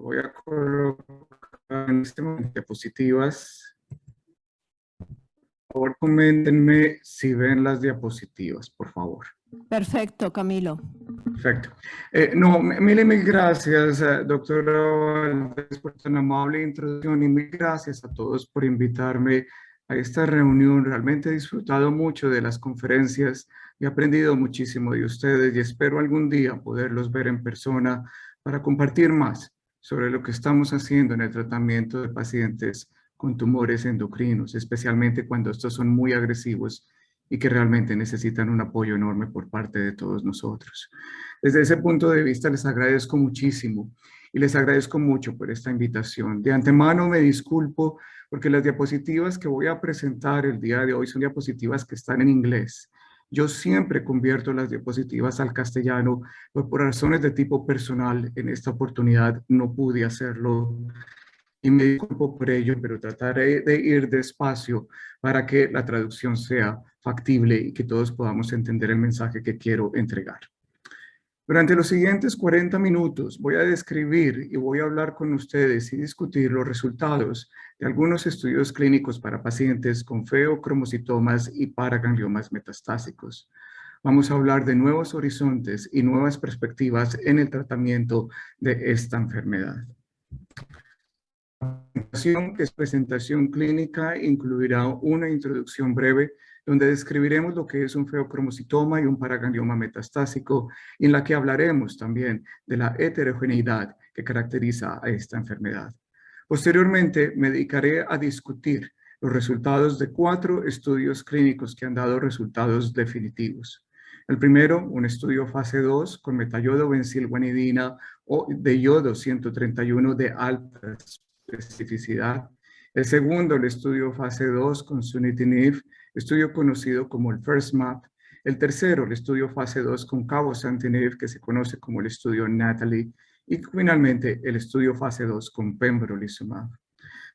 Voy a colocar en este momento diapositivas. Por favor, coméntenme si ven las diapositivas, por favor. Perfecto, Camilo. Perfecto. No, mil gracias, doctora Valdés, por tan amable introducción y mil gracias a todos por invitarme a esta reunión. Realmente he disfrutado mucho de las conferencias y he aprendido muchísimo de ustedes y espero algún día poderlos ver en persona para compartir más sobre lo que estamos haciendo en el tratamiento de pacientes con tumores endocrinos, especialmente cuando estos son muy agresivos y que realmente necesitan un apoyo enorme por parte de todos nosotros. Desde ese punto de vista les agradezco muchísimo y les agradezco mucho por esta invitación. De antemano me disculpo porque las diapositivas que voy a presentar el día de hoy son diapositivas que están en inglés. Yo siempre convierto las diapositivas al castellano, pero por razones de tipo personal en esta oportunidad no pude hacerlo y me disculpo por ello, pero trataré de ir despacio para que la traducción sea factible y que todos podamos entender el mensaje que quiero entregar. Durante los siguientes 40 minutos voy a describir y voy a hablar con ustedes y discutir los resultados de algunos estudios clínicos para pacientes con feocromocitomas y paragangliomas metastásicos. Vamos a hablar de nuevos horizontes y nuevas perspectivas en el tratamiento de esta enfermedad. Que es presentación clínica, incluirá una introducción breve donde describiremos lo que es un feocromocitoma y un paraganglioma metastásico, y en la que hablaremos también de la heterogeneidad que caracteriza a esta enfermedad. Posteriormente, me dedicaré a discutir los resultados de 4 estudios clínicos que han dado resultados definitivos. El primero, un estudio fase 2 con metayodobencilguanidina o de yodo 131 de alta especificidad. El segundo, el estudio fase 2 con sunitinib, estudio conocido como el FIRST-MAP. El tercero, el estudio fase 2 con cabozantinib, que se conoce como el estudio NATALEE. Y finalmente, el estudio fase 2 con pembrolizumab.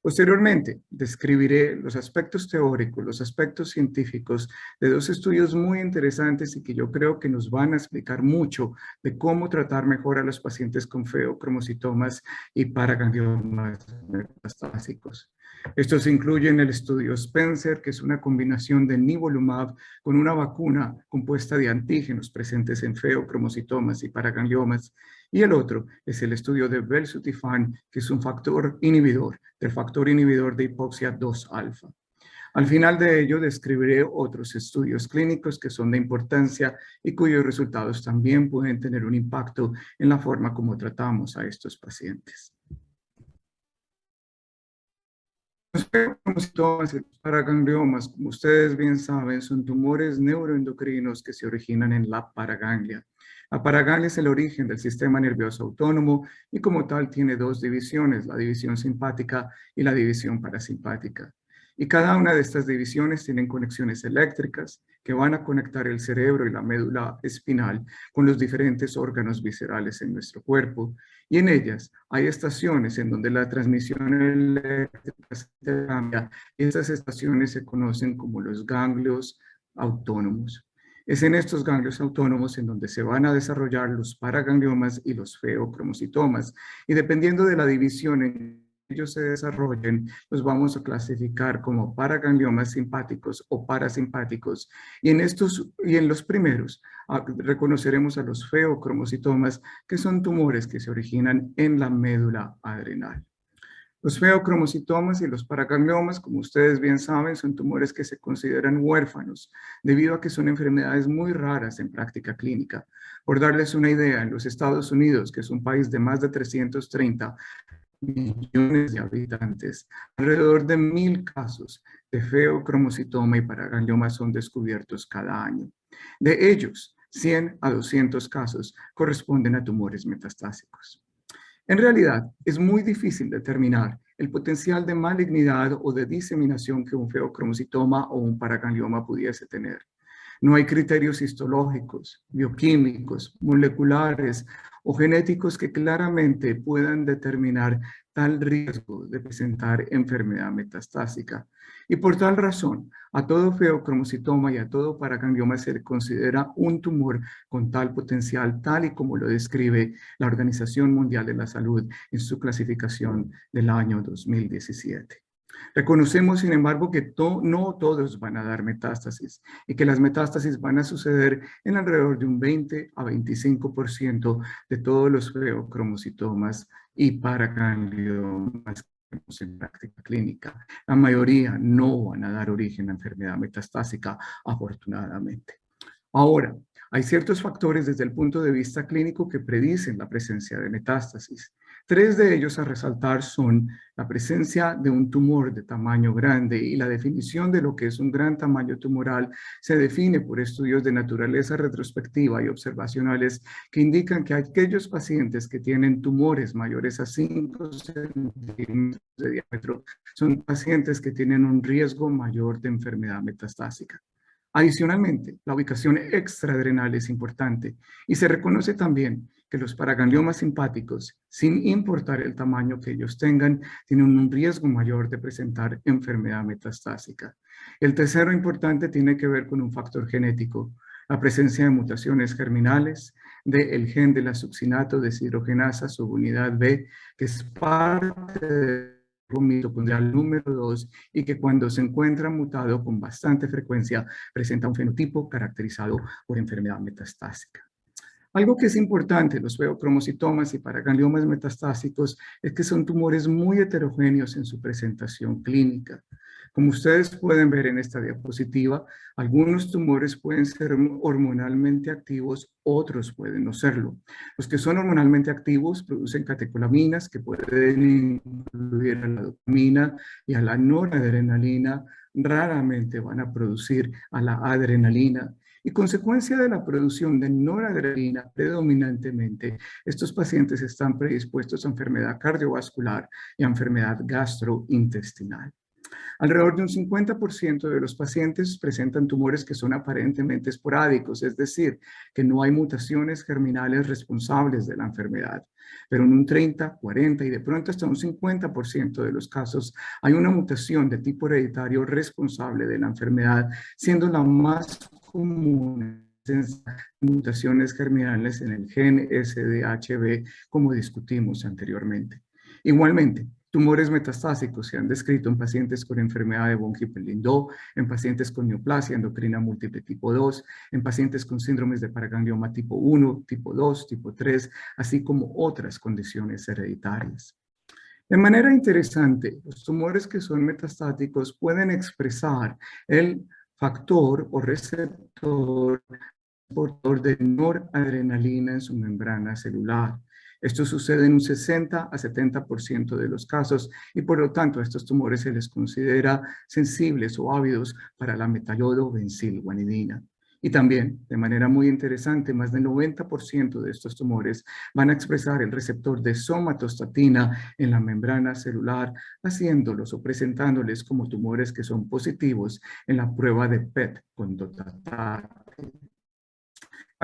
Posteriormente, describiré los aspectos teóricos, los aspectos científicos de 2 estudios muy interesantes y que yo creo que nos van a explicar mucho de cómo tratar mejor a los pacientes con feocromocitomas y paragangliomas metastásicos. Estos incluyen el estudio Spencer, que es una combinación de nivolumab con una vacuna compuesta de antígenos presentes en feocromocitomas y paragangliomas, y el otro es el estudio de belzutifan, que es un factor inhibidor, del factor inhibidor de hipoxia 2-alfa. Al final de ello describiré otros estudios clínicos que son de importancia y cuyos resultados también pueden tener un impacto en la forma como tratamos a estos pacientes. Los feocromocitomas y los paragangliomas, como ustedes bien saben, son tumores neuroendocrinos que se originan en la paraganglia. La paraganglia es el origen del sistema nervioso autónomo y como tal tiene 2 divisiones, la división simpática y la división parasimpática. Y cada una de estas divisiones tienen conexiones eléctricas que van a conectar el cerebro y la médula espinal con los diferentes órganos viscerales en nuestro cuerpo. Y en ellas hay estaciones en donde la transmisión eléctrica se cambia. Estas estaciones se conocen como los ganglios autónomos. Es en estos ganglios autónomos en donde se van a desarrollar los paragangliomas y los feocromocitomas. Y dependiendo de la división en que ellos se desarrollen, los vamos a clasificar como paragangliomas simpáticos o parasimpáticos. Y en los primeros reconoceremos a los feocromocitomas, que son tumores que se originan en la médula adrenal. Los feocromocitomas y los paragangliomas, como ustedes bien saben, son tumores que se consideran huérfanos, debido a que son enfermedades muy raras en práctica clínica. Por darles una idea, en los Estados Unidos, que es un país de más de 330 millones de habitantes, alrededor de 1000 casos de feocromocitoma y paraganglioma son descubiertos cada año. De ellos, 100 a 200 casos corresponden a tumores metastásicos. En realidad, es muy difícil determinar el potencial de malignidad o de diseminación que un feocromocitoma o un paraganglioma pudiese tener. No hay criterios histológicos, bioquímicos, moleculares o genéticos que claramente puedan determinar tal riesgo de presentar enfermedad metastásica. Y por tal razón, a todo feocromocitoma y a todo paraganglioma se le considera un tumor con tal potencial, tal y como lo describe la Organización Mundial de la Salud en su clasificación del año 2017. Reconocemos, sin embargo, que no todos van a dar metástasis y que las metástasis van a suceder en alrededor de un 20 a 25% de todos los feocromocitomas y paragangliomas que vemos en práctica clínica. La mayoría no van a dar origen a enfermedad metastásica, afortunadamente. Ahora, hay ciertos factores desde el punto de vista clínico que predicen la presencia de metástasis. Tres de ellos a resaltar son la presencia de un tumor de tamaño grande, y la definición de lo que es un gran tamaño tumoral se define por estudios de naturaleza retrospectiva y observacionales que indican que aquellos pacientes que tienen tumores mayores a 5 centímetros de diámetro son pacientes que tienen un riesgo mayor de enfermedad metastásica. Adicionalmente, la ubicación extraadrenal es importante y se reconoce también que los paragangliomas simpáticos, sin importar el tamaño que ellos tengan, tienen un riesgo mayor de presentar enfermedad metastásica. El tercero importante tiene que ver con un factor genético, la presencia de mutaciones germinales del gen de la succinato deshidrogenasa subunidad B, que es parte de mitocondrial número 2 y que cuando se encuentra mutado con bastante frecuencia presenta un fenotipo caracterizado por enfermedad metastásica. Algo que es importante, los feocromocitomas y paragangliomas metastásicos, es que son tumores muy heterogéneos en su presentación clínica. Como ustedes pueden ver en esta diapositiva, algunos tumores pueden ser hormonalmente activos, otros pueden no serlo. Los que son hormonalmente activos producen catecolaminas que pueden incluir a la dopamina y a la noradrenalina, raramente van a producir a la adrenalina. Y consecuencia de la producción de noradrenalina predominantemente, estos pacientes están predispuestos a enfermedad cardiovascular y a enfermedad gastrointestinal. Alrededor de un 50% de los pacientes presentan tumores que son aparentemente esporádicos, es decir, que no hay mutaciones germinales responsables de la enfermedad. Pero en un 30, 40 y de pronto hasta un 50% de los casos hay una mutación de tipo hereditario responsable de la enfermedad, siendo la más común mutaciones germinales en el gen SDHB, como discutimos anteriormente. Igualmente, tumores metastásicos se han descrito en pacientes con enfermedad de von Hippel-Lindau, en pacientes con neoplasia endocrina múltiple tipo 2, en pacientes con síndromes de paraganglioma tipo 1, tipo 2, tipo 3, así como otras condiciones hereditarias. De manera interesante, los tumores que son metastáticos pueden expresar el factor o receptor de noradrenalina en su membrana celular. Esto sucede en un 60 a 70% de los casos y por lo tanto a estos tumores se les considera sensibles o ávidos para la metayodo-benzilguanidina. Y también, de manera muy interesante, más del 90% de estos tumores van a expresar el receptor de somatostatina en la membrana celular, haciéndolos o presentándoles como tumores que son positivos en la prueba de PET con dotatate.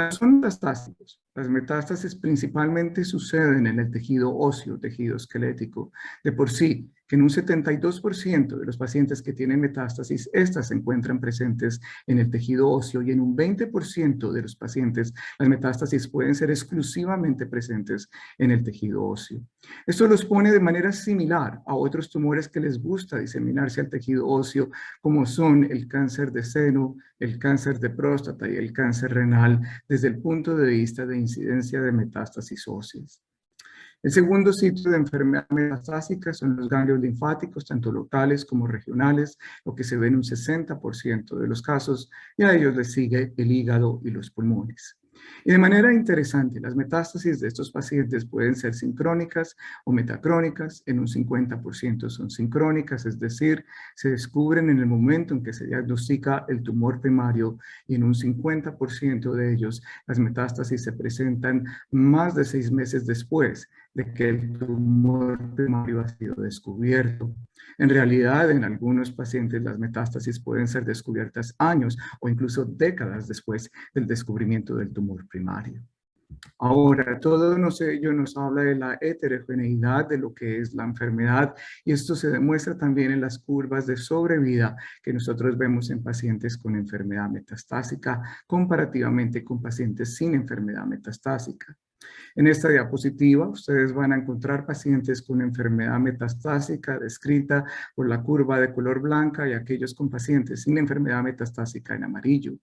Son metastásicos. Las metástasis principalmente suceden en el tejido óseo, tejido esquelético. De por sí, que en un 72% de los pacientes que tienen metástasis, estas se encuentran presentes en el tejido óseo y en un 20% de los pacientes, las metástasis pueden ser exclusivamente presentes en el tejido óseo. Esto los pone de manera similar a otros tumores que les gusta diseminarse al tejido óseo, como son el cáncer de seno, el cáncer de próstata y el cáncer renal, desde el punto de vista de incidencia de metástasis óseas. El segundo sitio de enfermedad metastásica son los ganglios linfáticos, tanto locales como regionales, lo que se ve en un 60% de los casos, y a ellos les sigue el hígado y los pulmones. Y de manera interesante, las metástasis de estos pacientes pueden ser sincrónicas o metacrónicas. En un 50% son sincrónicas, es decir, se descubren en el momento en que se diagnostica el tumor primario, y en un 50% de ellos las metástasis se presentan más de 6 meses después de que el tumor primario ha sido descubierto. En realidad, en algunos pacientes las metástasis pueden ser descubiertas años o incluso décadas después del descubrimiento del tumor primario. Ahora, todo ello nos habla de la heterogeneidad de lo que es la enfermedad y esto se demuestra también en las curvas de sobrevida que nosotros vemos en pacientes con enfermedad metastásica comparativamente con pacientes sin enfermedad metastásica. En esta diapositiva ustedes van a encontrar pacientes con enfermedad metastásica descrita por la curva de color blanca y aquellos con pacientes sin enfermedad metastásica en amarillo.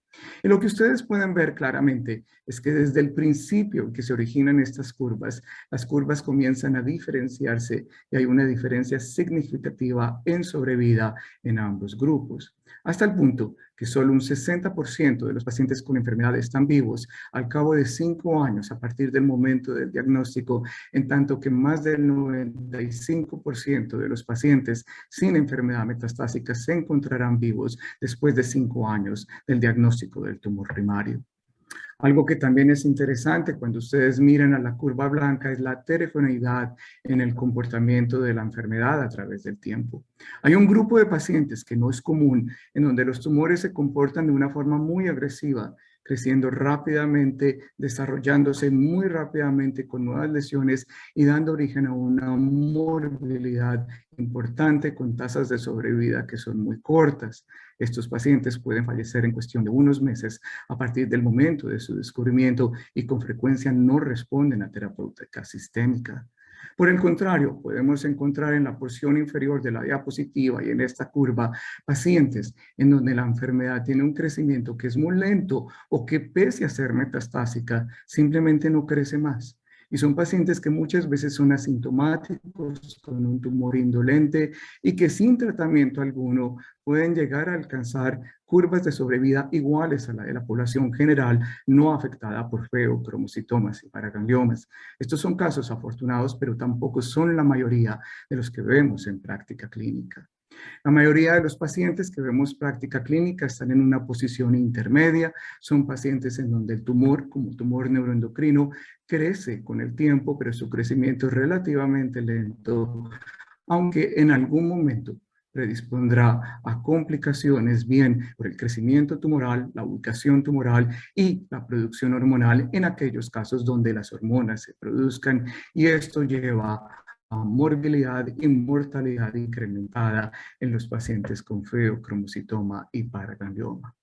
Y lo que ustedes pueden ver claramente es que desde el principio que se originan estas curvas, las curvas comienzan a diferenciarse y hay una diferencia significativa en sobrevida en ambos grupos, hasta el punto que solo un 60% de los pacientes con enfermedad están vivos al cabo de 5 años a partir del momento del diagnóstico, en tanto que más del 95% de los pacientes sin enfermedad metastásica se encontrarán vivos después de 5 años del diagnóstico del tumor primario. Algo que también es interesante cuando ustedes miran a la curva blanca es la heterogeneidad en el comportamiento de la enfermedad a través del tiempo. Hay un grupo de pacientes que no es común, en donde los tumores se comportan de una forma muy agresiva, creciendo rápidamente, desarrollándose muy rápidamente con nuevas lesiones y dando origen a una morbilidad importante con tasas de sobrevida que son muy cortas. Estos pacientes pueden fallecer en cuestión de unos meses a partir del momento de su descubrimiento y con frecuencia no responden a terapéutica sistémica. Por el contrario, podemos encontrar en la porción inferior de la diapositiva y en esta curva pacientes en donde la enfermedad tiene un crecimiento que es muy lento o que pese a ser metastásica, simplemente no crece más. Y son pacientes que muchas veces son asintomáticos, con un tumor indolente y que sin tratamiento alguno pueden llegar a alcanzar curvas de sobrevida iguales a la de la población general no afectada por feocromocitomas y paragangliomas. Estos son casos afortunados, pero tampoco son la mayoría de los que vemos en práctica clínica. La mayoría de los pacientes que vemos práctica clínica están en una posición intermedia, son pacientes en donde el tumor, como tumor neuroendocrino, crece con el tiempo, pero su crecimiento es relativamente lento, aunque en algún momento predispondrá a complicaciones bien por el crecimiento tumoral, la ubicación tumoral y la producción hormonal en aquellos casos donde las hormonas se produzcan y esto lleva a morbilidad y mortalidad incrementada en los pacientes con feocromocitoma y paraganglioma.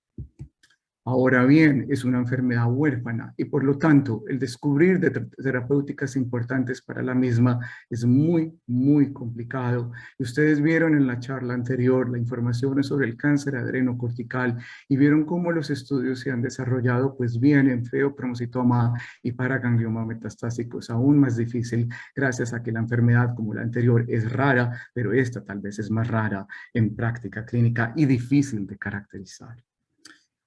Ahora bien, es una enfermedad huérfana y por lo tanto el descubrir de terapéuticas importantes para la misma es muy, muy complicado. Y ustedes vieron en la charla anterior la información sobre el cáncer adrenocortical y vieron cómo los estudios se han desarrollado pues bien en feocromocitoma y paraganglioma metastásico. Es aún más difícil gracias a que la enfermedad como la anterior es rara, pero esta tal vez es más rara en práctica clínica y difícil de caracterizar.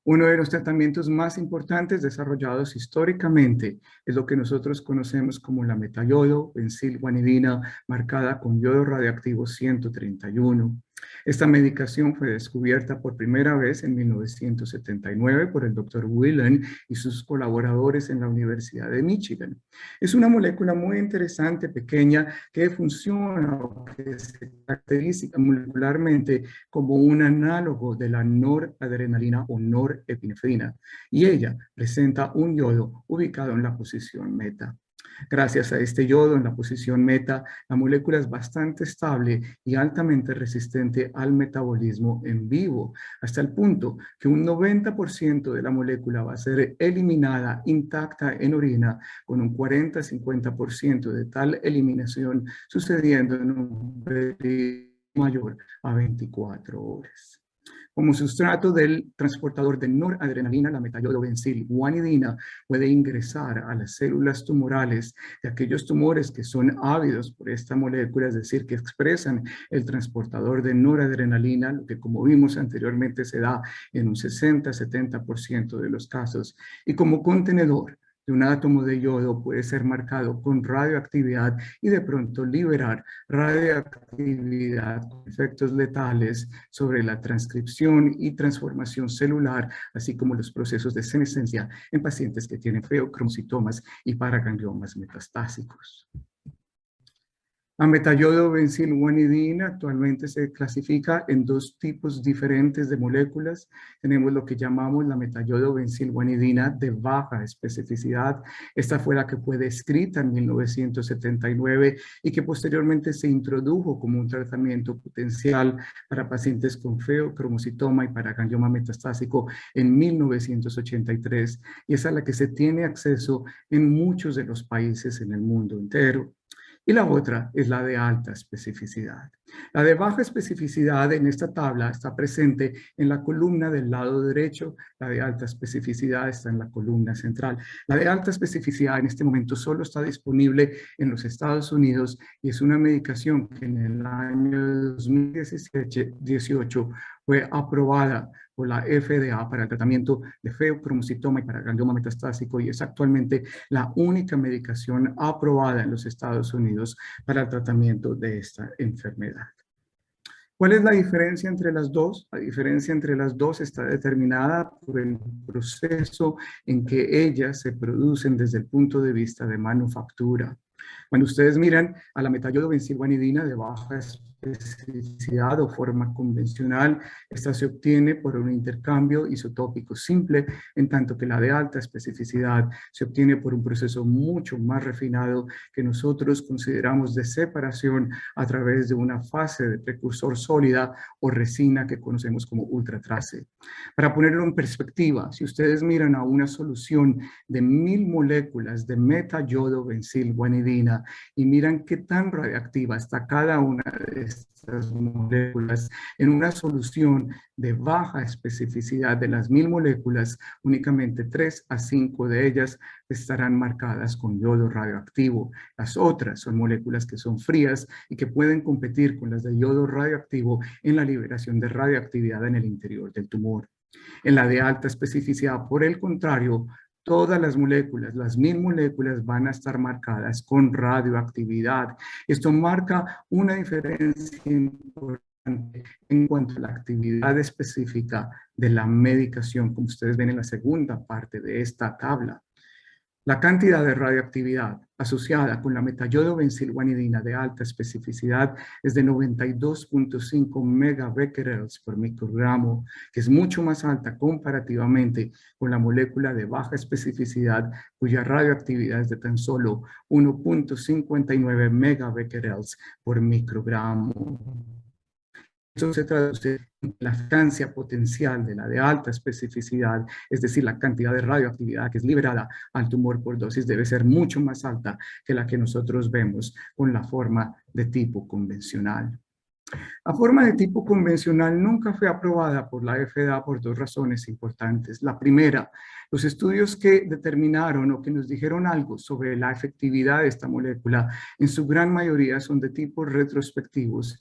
Uno de los tratamientos más importantes desarrollados históricamente es lo que nosotros conocemos como la metayodo, benzilguanidina, marcada con yodo radioactivo 131. Esta medicación fue descubierta por primera vez en 1979 por el Dr. Whelan y sus colaboradores en la Universidad de Michigan. Es una molécula muy interesante, pequeña, que funciona o que se caracteriza molecularmente como un análogo de la noradrenalina o norepinefrina, y ella presenta un yodo ubicado en la posición meta. Gracias a este yodo en la posición meta, la molécula es bastante estable y altamente resistente al metabolismo en vivo, hasta el punto que un 90% de la molécula va a ser eliminada intacta en orina, con un 40-50% de tal eliminación sucediendo en un periodo mayor a 24 horas. Como sustrato del transportador de noradrenalina, la metayodobencilguanidina puede ingresar a las células tumorales de aquellos tumores que son ávidos por esta molécula, es decir, que expresan el transportador de noradrenalina, lo que como vimos anteriormente se da en un 60-70% de los casos, y como contenedor de un átomo de yodo puede ser marcado con radioactividad y de pronto liberar radioactividad con efectos letales sobre la transcripción y transformación celular, así como los procesos de senescencia en pacientes que tienen feocromocitomas y paragangliomas metastásicos. La metayodobensilguanidina actualmente se clasifica en dos tipos diferentes de moléculas. Tenemos lo que llamamos la metayodobensilguanidina de baja especificidad. Esta fue la que fue descrita en 1979 y que posteriormente se introdujo como un tratamiento potencial para pacientes con feocromocitoma y paraganglioma metastásico en 1983. Y esa es la que se tiene acceso en muchos de los países en el mundo entero. Y la otra es la de alta especificidad. La de baja especificidad en esta tabla está presente en la columna del lado derecho, la de alta especificidad está en la columna central. La de alta especificidad en este momento solo está disponible en los Estados Unidos y es una medicación que en el año 2018 fue aprobada por la FDA para el tratamiento de feocromocitoma y paraganglioma metastásico y es actualmente la única medicación aprobada en los Estados Unidos para el tratamiento de esta enfermedad. ¿Cuál es la diferencia entre las dos? La diferencia entre las dos está determinada por el proceso en que ellas se producen desde el punto de vista de manufactura. Cuando ustedes miran a la metayodobensilguanidina de baja especificidad o forma convencional, esta se obtiene por un intercambio isotópico simple, en tanto que la de alta especificidad se obtiene por un proceso mucho más refinado que nosotros consideramos de separación a través de una fase de precursor sólida o resina que conocemos como ultratrace. Para ponerlo en perspectiva, si ustedes miran a una solución de 1000 moléculas de metayodobensilguanidina y miran qué tan radiactiva está cada una de estas moléculas en una solución de baja especificidad de las 1000 moléculas, únicamente 3 a 5 de ellas estarán marcadas con yodo radioactivo. Las otras son moléculas que son frías y que pueden competir con las de yodo radioactivo en la liberación de radioactividad en el interior del tumor. En la de alta especificidad, por el contrario, todas las moléculas, las 1000 moléculas van a estar marcadas con radioactividad. Esto marca una diferencia importante en cuanto a la actividad específica de la medicación, como ustedes ven en la segunda parte de esta tabla. La cantidad de radioactividad asociada con la metayodobensilguanidina de alta especificidad es de 92.5 megabecquerels por microgramo, que es mucho más alta comparativamente con la molécula de baja especificidad, cuya radioactividad es de tan solo 1.59 megabecquerels por microgramo. Eso se traduce en la frecuencia potencial de la de alta especificidad, es decir, la cantidad de radioactividad que es liberada al tumor por dosis debe ser mucho más alta que la que nosotros vemos con la forma de tipo convencional. La forma de tipo convencional nunca fue aprobada por la FDA por dos razones importantes. La primera, los estudios que determinaron o que nos dijeron algo sobre la efectividad de esta molécula, en su gran mayoría son de tipo retrospectivos.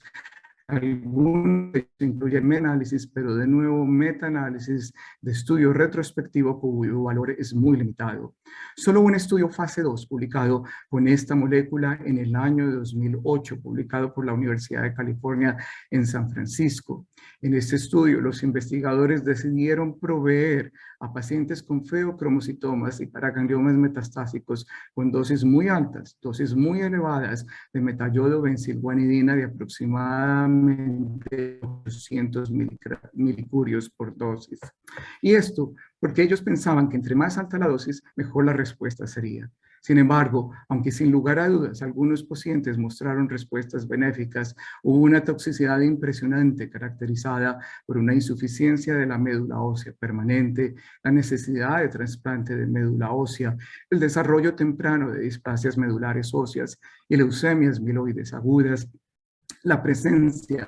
Algunos incluyen metaanálisis, pero de nuevo metaanálisis de estudio retrospectivo cuyo valor es muy limitado. Solo un estudio fase 2 publicado con esta molécula en el año de 2008, publicado por la Universidad de California en San Francisco. En este estudio, los investigadores decidieron proveer a pacientes con feocromocitomas y paragangliomas metastásicos con dosis muy altas, dosis muy elevadas de metayodobensilguanidina de aproximadamente 800 milicurios por dosis. Y esto porque ellos pensaban que entre más alta la dosis, mejor la respuesta sería. Sin embargo, aunque sin lugar a dudas algunos pacientes mostraron respuestas benéficas, hubo una toxicidad impresionante caracterizada por una insuficiencia de la médula ósea permanente, la necesidad de trasplante de médula ósea, el desarrollo temprano de displasias medulares óseas y leucemias mieloides agudas, la presencia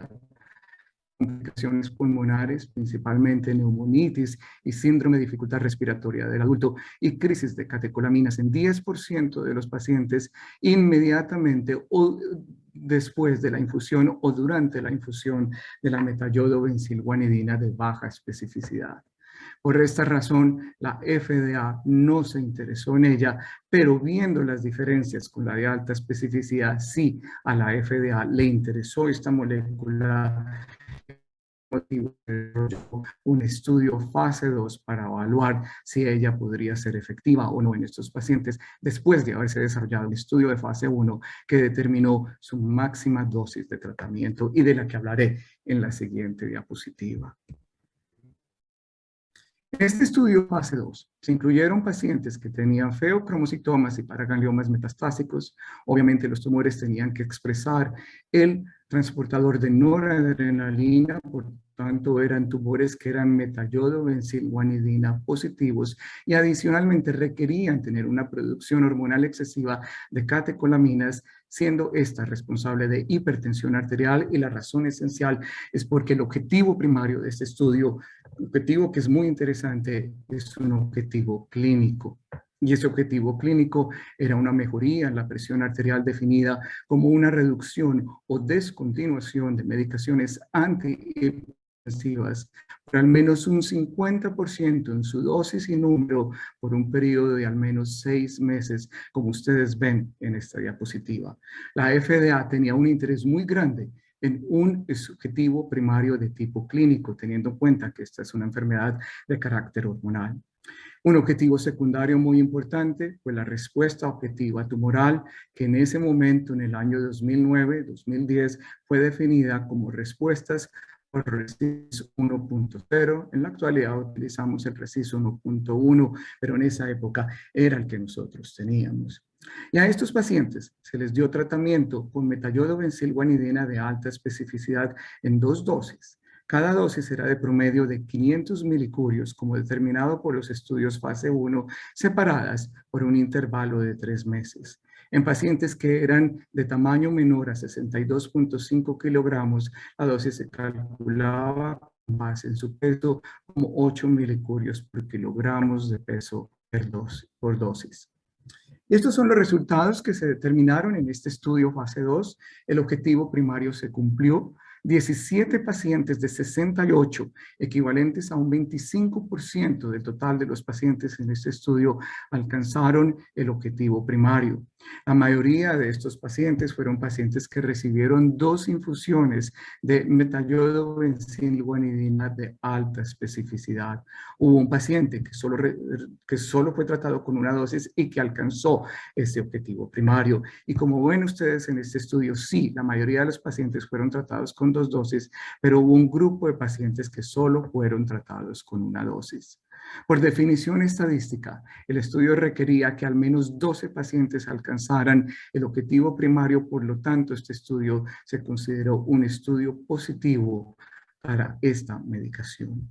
complicaciones pulmonares, principalmente neumonitis y síndrome de dificultad respiratoria del adulto y crisis de catecolaminas en 10% de los pacientes inmediatamente o después de la infusión o durante la infusión de la metayodobensilguanidina de baja especificidad. Por esta razón, la FDA no se interesó en ella, pero viendo las diferencias con la de alta especificidad, sí, a la FDA le interesó esta molécula motivo un estudio fase 2 para evaluar si ella podría ser efectiva o no en estos pacientes después de haberse desarrollado un estudio de fase 1 que determinó su máxima dosis de tratamiento y de la que hablaré en la siguiente diapositiva. En este estudio fase 2 se incluyeron pacientes que tenían feocromocitomas y paragangliomas metastásicos. Obviamente los tumores tenían que expresar el transportador de noradrenalina, por tanto eran tumores que eran metayodo-benzilguanidina positivos y adicionalmente requerían tener una producción hormonal excesiva de catecolaminas, siendo esta responsable de hipertensión arterial, y la razón esencial es porque el objetivo primario de este estudio, objetivo que es muy interesante, es un objetivo clínico. Y ese objetivo clínico era una mejoría en la presión arterial definida como una reducción o descontinuación de medicaciones antihipertensivas por al menos un 50% en su dosis y número por un periodo de al menos 6 meses, como ustedes ven en esta diapositiva. La FDA tenía un interés muy grande en un objetivo primario de tipo clínico, teniendo en cuenta que esta es una enfermedad de carácter hormonal. Un objetivo secundario muy importante fue la respuesta objetiva tumoral, que en ese momento, en el año 2009-2010, fue definida como respuestas por RECIST 1.0. En la actualidad utilizamos el RECIST 1.1, pero en esa época era el que nosotros teníamos. Y a estos pacientes se les dio tratamiento con metayodo-benzilguanidina de alta especificidad en 2 dosis. Cada dosis era de promedio de 500 milicurios, como determinado por los estudios fase 1, separadas por un intervalo de 3 meses. En pacientes que eran de tamaño menor a 62.5 kilogramos, la dosis se calculaba más en su peso como 8 milicurios por kilogramos de peso por dosis. Y estos son los resultados que se determinaron en este estudio fase 2. El objetivo primario se cumplió. 17 pacientes de 68, equivalentes a un 25% del total de los pacientes en este estudio, alcanzaron el objetivo primario. La mayoría de estos pacientes fueron pacientes que recibieron 2 infusiones de metayodo-benzilguanidina de alta especificidad. Hubo un paciente que solo fue tratado con una dosis y que alcanzó ese objetivo primario. Y como ven ustedes en este estudio, sí, la mayoría de los pacientes fueron tratados con 2 dosis, pero hubo un grupo de pacientes que solo fueron tratados con una dosis. Por definición estadística, el estudio requería que al menos 12 pacientes alcanzaran el objetivo primario, por lo tanto, este estudio se consideró un estudio positivo para esta medicación.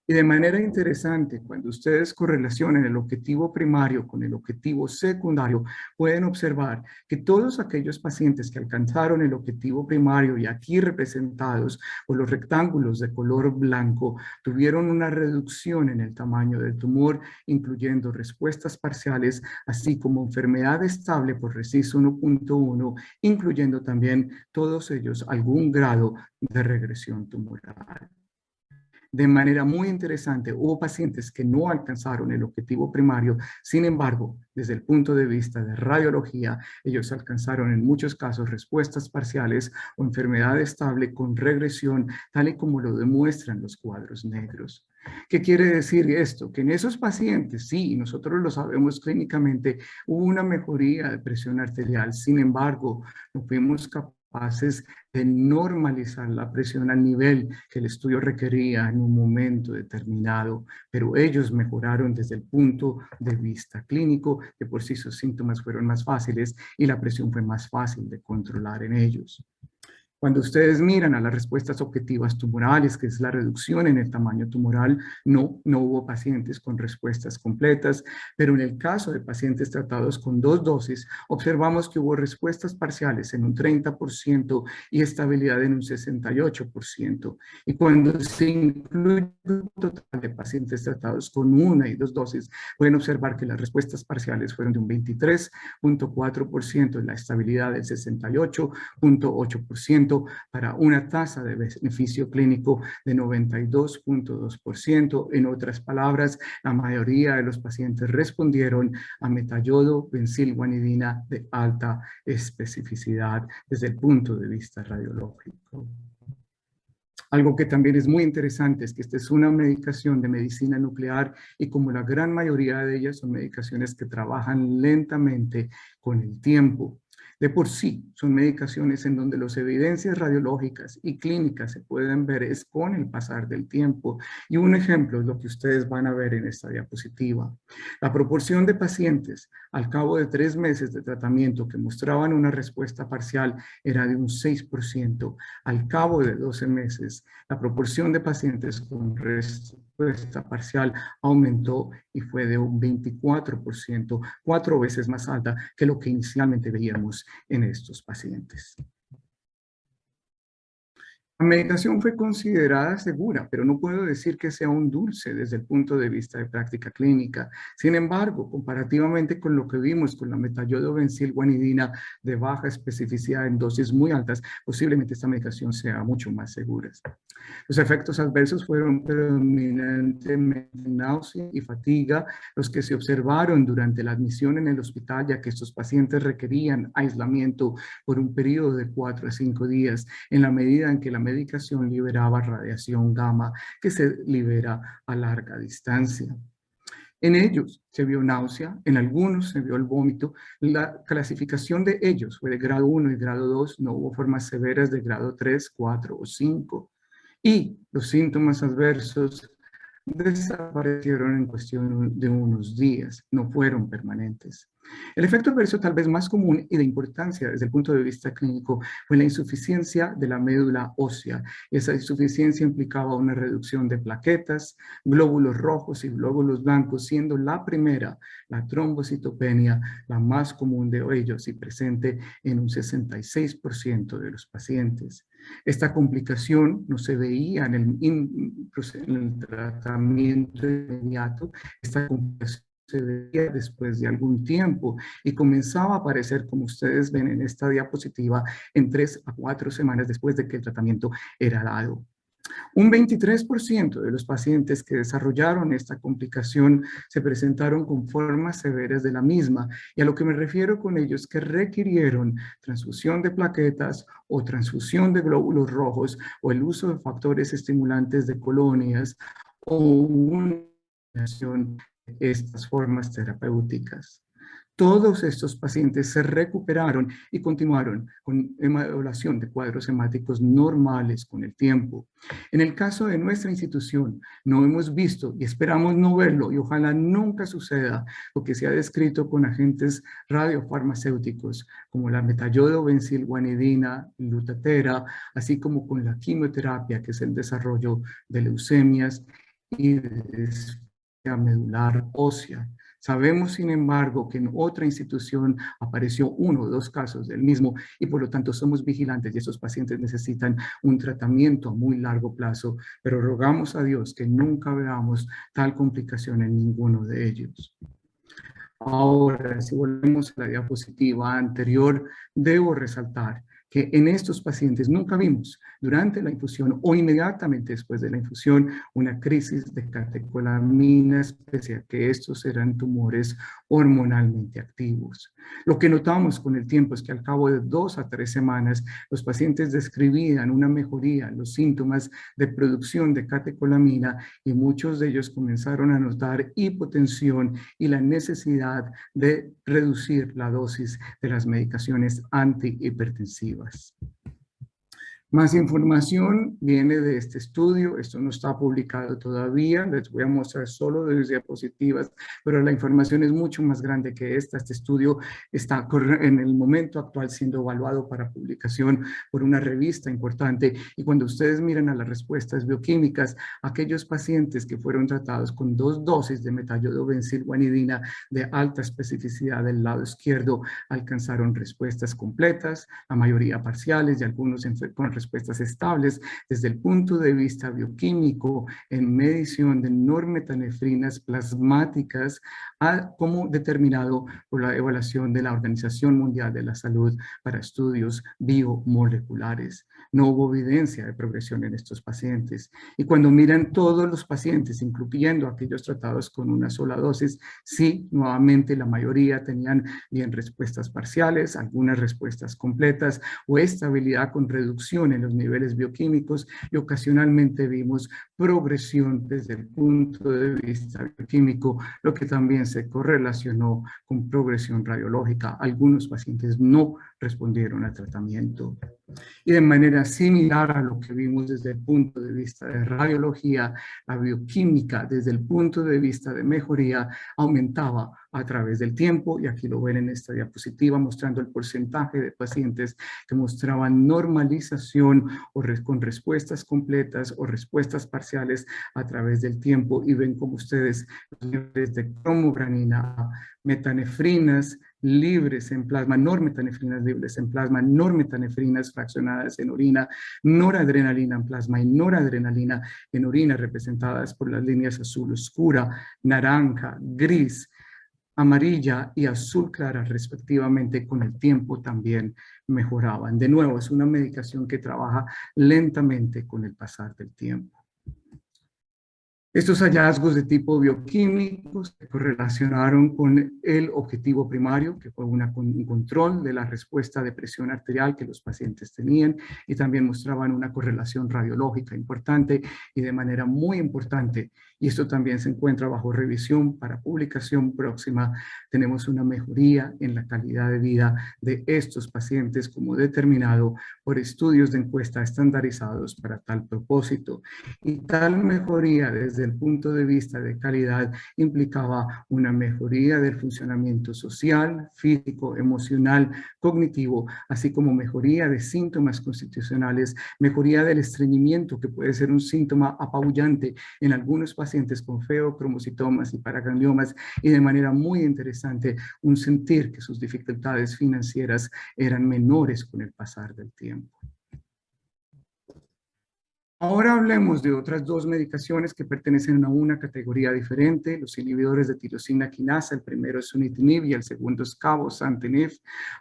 Y de manera interesante, cuando ustedes correlacionan el objetivo primario con el objetivo secundario, pueden observar que todos aquellos pacientes que alcanzaron el objetivo primario, y aquí representados por los rectángulos de color blanco, tuvieron una reducción en el tamaño del tumor, incluyendo respuestas parciales, así como enfermedad estable por RECIST 1.1, incluyendo también todos ellos algún grado de regresión tumoral. De manera muy interesante, hubo pacientes que no alcanzaron el objetivo primario. Sin embargo, desde el punto de vista de radiología, ellos alcanzaron en muchos casos respuestas parciales o enfermedad estable con regresión, tal y como lo demuestran los cuadros negros. ¿Qué quiere decir esto? Que en esos pacientes, sí, nosotros lo sabemos clínicamente, hubo una mejoría de presión arterial. Sin embargo, no fuimos capaces de normalizar la presión al nivel que el estudio requería en un momento determinado, pero ellos mejoraron desde el punto de vista clínico, que por sí sus síntomas fueron más fáciles y la presión fue más fácil de controlar en ellos. Cuando ustedes miran a las respuestas objetivas tumorales, que es la reducción en el tamaño tumoral, no hubo pacientes con respuestas completas, pero en el caso de pacientes tratados con 2 dosis, observamos que hubo respuestas parciales en un 30% y estabilidad en un 68%. Y cuando se incluye el total de pacientes tratados con 1 y 2 dosis, pueden observar que las respuestas parciales fueron de un 23.4% y la estabilidad del 68.8%, para una tasa de beneficio clínico de 92.2%. En otras palabras, la mayoría de los pacientes respondieron a metayodo-benzilguanidina de alta especificidad desde el punto de vista radiológico. Algo que también es muy interesante es que esta es una medicación de medicina nuclear y como la gran mayoría de ellas son medicaciones que trabajan lentamente con el tiempo. De por sí, son medicaciones en donde las evidencias radiológicas y clínicas se pueden ver es con el pasar del tiempo. Y un ejemplo es lo que ustedes van a ver en esta diapositiva. La proporción de pacientes al cabo de 3 meses de tratamiento que mostraban una respuesta parcial era de un 6%. Al cabo de 12 meses, la proporción de pacientes con respuesta parcial aumentó y fue de un 24%, 4 veces más alta que lo que inicialmente veíamos en estos pacientes. La medicación fue considerada segura, pero no puedo decir que sea un dulce desde el punto de vista de práctica clínica. Sin embargo, comparativamente con lo que vimos con la metayodobenzilguanidina de baja especificidad en dosis muy altas, posiblemente esta medicación sea mucho más segura. Los efectos adversos fueron predominantemente náusea y fatiga, los que se observaron durante la admisión en el hospital, ya que estos pacientes requerían aislamiento por un periodo de 4 a 5 días, en la medida en que la medicación liberaba radiación gamma que se libera a larga distancia. En ellos se vio náusea, en algunos se vio el vómito. La clasificación de ellos fue de grado 1 y grado 2, no hubo formas severas de grado 3, 4 o 5. Y los síntomas adversos desaparecieron en cuestión de unos días, no fueron permanentes. El efecto adverso tal vez más común y de importancia desde el punto de vista clínico fue la insuficiencia de la médula ósea. Esa insuficiencia implicaba una reducción de plaquetas, glóbulos rojos y glóbulos blancos, siendo la primera, la trombocitopenia, la más común de ellos y presente en un 66% de los pacientes. Esta complicación no se veía en el tratamiento inmediato. Esta complicación se veía después de algún tiempo y comenzaba a aparecer, como ustedes ven en esta diapositiva, en 3 a 4 semanas después de que el tratamiento era dado. Un 23% de los pacientes que desarrollaron esta complicación se presentaron con formas severas de la misma, y a lo que me refiero con ello es que requirieron transfusión de plaquetas o transfusión de glóbulos rojos o el uso de factores estimulantes de colonias o una combinación de estas formas terapéuticas. Todos estos pacientes se recuperaron y continuaron con evaluación de cuadros hemáticos normales con el tiempo. En el caso de nuestra institución, no hemos visto y esperamos no verlo y ojalá nunca suceda lo que se ha descrito con agentes radiofarmacéuticos como la metayodobenzilguanidina, lutatera, así como con la quimioterapia, que es el desarrollo de leucemias y de disfagia medular ósea. Sabemos, sin embargo, que en otra institución apareció 1 o 2 casos del mismo y por lo tanto somos vigilantes y estos pacientes necesitan un tratamiento a muy largo plazo, pero rogamos a Dios que nunca veamos tal complicación en ninguno de ellos. Ahora, si volvemos a la diapositiva anterior, debo resaltar que en estos pacientes nunca vimos durante la infusión o inmediatamente después de la infusión una crisis de catecolaminas, pese a que estos eran tumores hormonalmente activos. Lo que notamos con el tiempo es que al cabo de 2 a 3 semanas los pacientes describían una mejoría en los síntomas de producción de catecolamina y muchos de ellos comenzaron a notar hipotensión y la necesidad de reducir la dosis de las medicaciones antihipertensivas. Más información viene de este estudio, esto no está publicado todavía, les voy a mostrar solo 2 diapositivas, pero la información es mucho más grande que esta. Este estudio está en el momento actual siendo evaluado para publicación por una revista importante y cuando ustedes miran a las respuestas bioquímicas, aquellos pacientes que fueron tratados con 2 dosis de metayodobenzilguanidina de alta especificidad del lado izquierdo alcanzaron respuestas completas, la mayoría parciales y algunos con respuestas estables desde el punto de vista bioquímico en medición de normetanefrinas plasmáticas como determinado por la evaluación de la Organización Mundial de la Salud para estudios biomoleculares. No hubo evidencia de progresión en estos pacientes. Y cuando miran todos los pacientes, incluyendo aquellos tratados con una sola dosis, sí, nuevamente la mayoría tenían bien respuestas parciales, algunas respuestas completas o estabilidad con reducción en los niveles bioquímicos y ocasionalmente vimos progresión desde el punto de vista bioquímico, lo que también se correlacionó con progresión radiológica. Algunos pacientes no respondieron al tratamiento. Y de manera similar a lo que vimos desde el punto de vista de radiología, la bioquímica desde el punto de vista de mejoría aumentaba a través del tiempo, y aquí lo ven en esta diapositiva mostrando el porcentaje de pacientes que mostraban normalización o con respuestas completas o respuestas parciales a través del tiempo, y ven como ustedes los niveles de cromogranina, metanefrinas libres en plasma, normetanefrinas libres en plasma, normetanefrinas fraccionadas en orina, noradrenalina en plasma y noradrenalina en orina, representadas por las líneas azul oscura, naranja, gris, amarilla y azul clara respectivamente, con el tiempo también mejoraban. De nuevo, es una medicación que trabaja lentamente con el pasar del tiempo. Estos hallazgos de tipo bioquímico se correlacionaron con el objetivo primario, que fue un control de la respuesta de presión arterial que los pacientes tenían, y también mostraban una correlación radiológica importante y de manera muy importante, y esto también se encuentra bajo revisión para publicación próxima. Tenemos una mejoría en la calidad de vida de estos pacientes como determinado por estudios de encuesta estandarizados para tal propósito, y tal mejoría desde el punto de vista de calidad implicaba una mejoría del funcionamiento social, físico, emocional, cognitivo, así como mejoría de síntomas constitucionales, mejoría del estreñimiento, que puede ser un síntoma apabullante en algunos pacientes con feocromocitomas y paragangliomas, y de manera muy interesante un sentir que sus dificultades financieras eran menores con el pasar del tiempo. Ahora hablemos de otras dos medicaciones que pertenecen a una categoría diferente, los inhibidores de tirosina quinasa. El primero es sunitinib y el segundo es cabozantinib.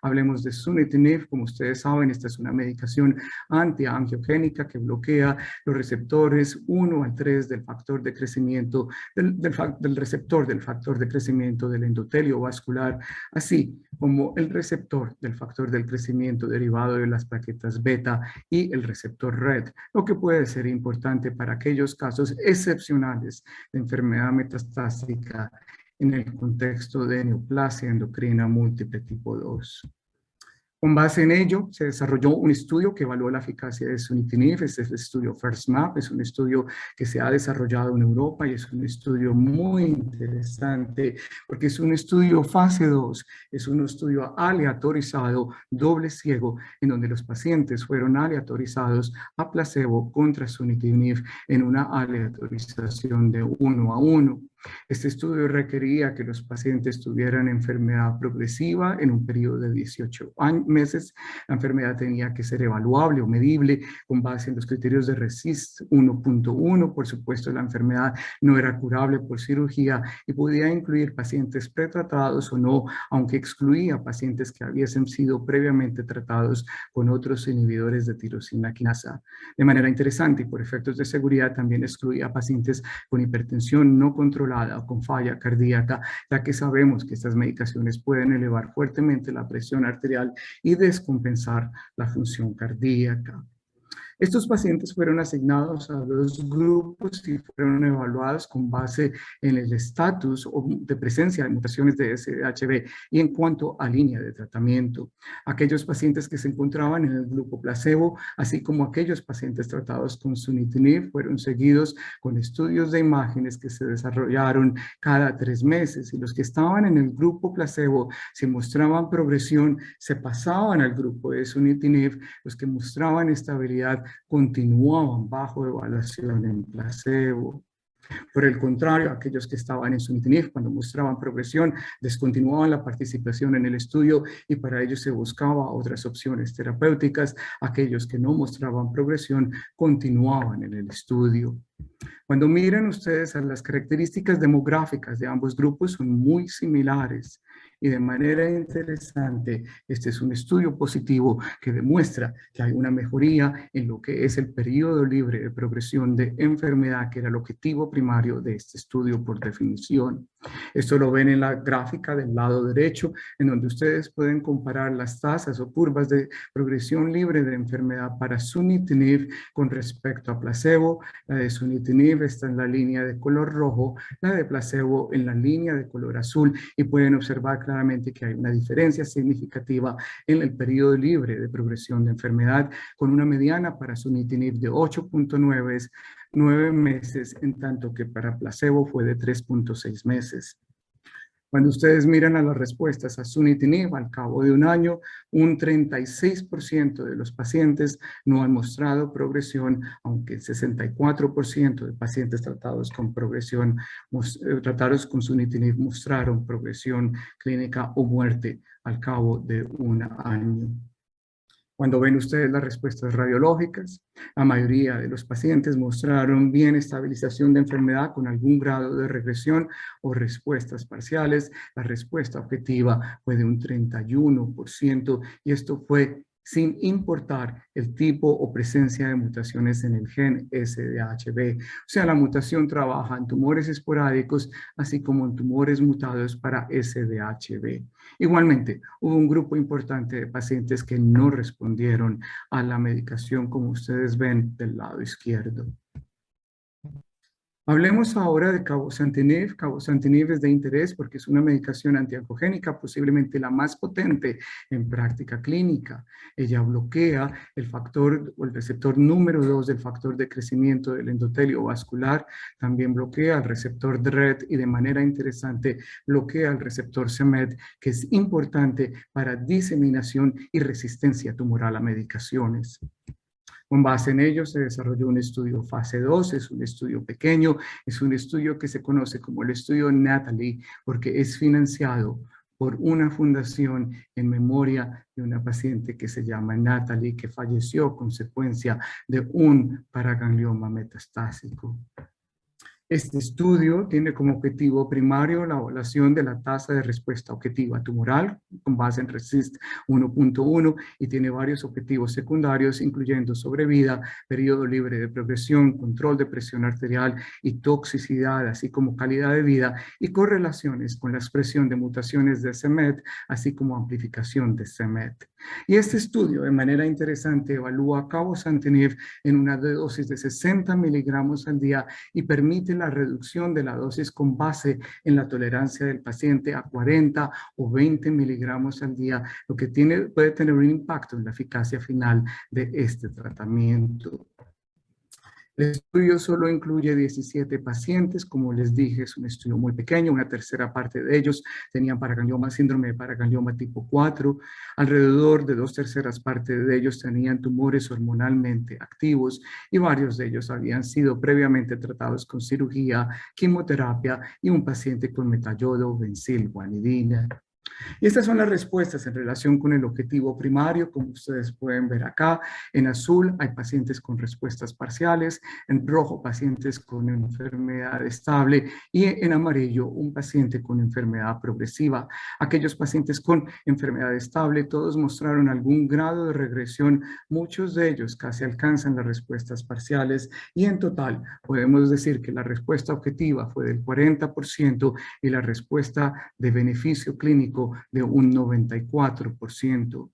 Hablemos de sunitinib. Como ustedes saben, esta es una medicación antiangiogénica que bloquea los receptores 1 al 3 del factor de crecimiento, del receptor del factor de crecimiento del endotelio vascular, así como el receptor del factor del crecimiento derivado de las plaquetas beta y el receptor RED, lo que puede ser importante para aquellos casos excepcionales de enfermedad metastásica en el contexto de neoplasia endocrina múltiple tipo 2. Con base en ello, se desarrolló un estudio que evaluó la eficacia de sunitinib. Este es el estudio FIRST-MAP, es un estudio que se ha desarrollado en Europa y es un estudio muy interesante porque es un estudio fase 2, es un estudio aleatorizado, doble ciego, en donde los pacientes fueron aleatorizados a placebo contra sunitinib en una aleatorización de 1:1. Este estudio requería que los pacientes tuvieran enfermedad progresiva en un periodo de 18 meses. La enfermedad tenía que ser evaluable o medible con base en los criterios de RECIST 1.1. Por supuesto, la enfermedad no era curable por cirugía y podía incluir pacientes pretratados o no, aunque excluía pacientes que hubiesen sido previamente tratados con otros inhibidores de tirosina quinasa. De manera interesante y por efectos de seguridad, también excluía pacientes con hipertensión no controlada o con falla cardíaca, ya que sabemos que estas medicaciones pueden elevar fuertemente la presión arterial y descompensar la función cardíaca. Estos pacientes fueron asignados a dos grupos y fueron evaluados con base en el estatus de presencia de mutaciones de SDHB y en cuanto a línea de tratamiento. Aquellos pacientes que se encontraban en el grupo placebo, así como aquellos pacientes tratados con sunitinib, fueron seguidos con estudios de imágenes que se desarrollaron cada 3 meses, y los que estaban en el grupo placebo, si mostraban progresión, se pasaban al grupo de sunitinib. Los que mostraban estabilidad continuaban bajo evaluación en placebo. Por el contrario, aquellos que estaban en sunitinib, cuando mostraban progresión, descontinuaban la participación en el estudio y para ello se buscaba otras opciones terapéuticas. Aquellos que no mostraban progresión continuaban en el estudio. Cuando miran ustedes a las características demográficas de ambos grupos, son muy similares. Y de manera interesante, este es un estudio positivo que demuestra que hay una mejoría en lo que es el periodo libre de progresión de enfermedad, que era el objetivo primario de este estudio por definición. Esto lo ven en la gráfica del lado derecho, en donde ustedes pueden comparar las tasas o curvas de progresión libre de enfermedad para sunitinib con respecto a placebo. La de sunitinib está en la línea de color rojo, la de placebo en la línea de color azul, y pueden observar claramente que hay una diferencia significativa en el periodo libre de progresión de enfermedad, con una mediana para sunitinib de 8.9 meses, en tanto que para placebo fue de 3.6 meses. Cuando ustedes miran a las respuestas a sunitinib, al cabo de un año, un 36% de los pacientes no han mostrado progresión, aunque el 64% de pacientes tratados con progresión, tratados con sunitinib mostraron progresión clínica o muerte al cabo de un año. Cuando ven ustedes las respuestas radiológicas, la mayoría de los pacientes mostraron bien estabilización de enfermedad con algún grado de regresión o respuestas parciales. La respuesta objetiva fue de un 31% y esto fue sin importar el tipo o presencia de mutaciones en el gen SDHB. O sea, la mutación trabaja en tumores esporádicos, así como en tumores mutados para SDHB. Igualmente, hubo un grupo importante de pacientes que no respondieron a la medicación, como ustedes ven del lado izquierdo. Hablemos ahora de cabozantinib. Cabozantinib es de interés porque es una medicación antioncogénica, posiblemente la más potente en práctica clínica. Ella bloquea el factor o el receptor número 2 del factor de crecimiento del endotelio vascular, también bloquea el receptor DRET y de manera interesante bloquea el receptor c-MET, que es importante para diseminación y resistencia tumoral a medicaciones. Con base en ello se desarrolló un estudio fase 2, es un estudio pequeño, es un estudio que se conoce como el estudio NATALEE, porque es financiado por una fundación en memoria de una paciente que se llama Natalie, que falleció a consecuencia de un paraganglioma metastásico. Este estudio tiene como objetivo primario la evaluación de la tasa de respuesta objetiva tumoral con base en RECIST 1.1 y tiene varios objetivos secundarios, incluyendo sobrevida, periodo libre de progresión, control de presión arterial y toxicidad, así como calidad de vida y correlaciones con la expresión de mutaciones de c-MET, así como amplificación de c-MET. Y este estudio, de manera interesante, evalúa cabozantinib en una dosis de 60 miligramos al día y permite la reducción de la dosis con base en la tolerancia del paciente a 40 o 20 miligramos al día, lo que puede tener un impacto en la eficacia final de este tratamiento. El estudio solo incluye 17 pacientes, como les dije, es un estudio muy pequeño, una tercera parte de ellos tenían paraganglioma, síndrome de paraganglioma tipo 4, alrededor de 2/3 partes de ellos tenían tumores hormonalmente activos y varios de ellos habían sido previamente tratados con cirugía, quimioterapia y un paciente con metayodo benzilguanidina. Y estas son las respuestas en relación con el objetivo primario, como ustedes pueden ver acá. En azul hay pacientes con respuestas parciales, en rojo pacientes con enfermedad estable y en amarillo un paciente con enfermedad progresiva. Aquellos pacientes con enfermedad estable, todos mostraron algún grado de regresión, muchos de ellos casi alcanzan las respuestas parciales y en total podemos decir que la respuesta objetiva fue del 40% y la respuesta de beneficio clínico de un 94%.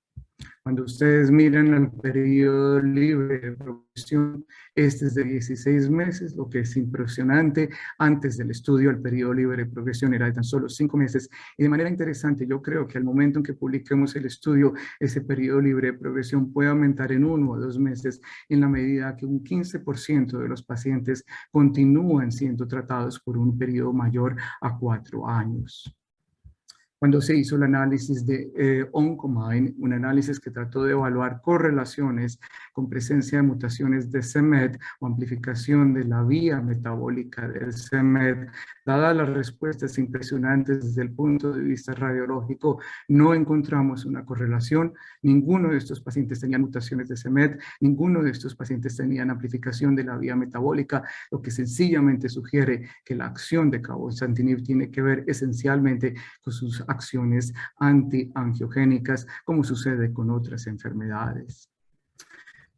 Cuando ustedes miran el periodo libre de progresión, este es de 16 meses, lo que es impresionante. Antes del estudio, el periodo libre de progresión era de tan solo 5 meses. Y de manera interesante, yo creo que al momento en que publiquemos el estudio, ese periodo libre de progresión puede aumentar en 1 o 2 meses, en la medida que un 15% de los pacientes continúan siendo tratados por un periodo mayor a 4 años. Cuando se hizo el análisis de Oncomine, un análisis que trató de evaluar correlaciones con presencia de mutaciones de c-MET o amplificación de la vía metabólica del c-MET, dadas las respuestas impresionantes desde el punto de vista radiológico, no encontramos una correlación. Ninguno de estos pacientes tenían mutaciones de c-MET, ninguno de estos pacientes tenían amplificación de la vía metabólica, lo que sencillamente sugiere que la acción de cabozantinib tiene que ver esencialmente con sus acciones antiangiogénicas, como sucede con otras enfermedades.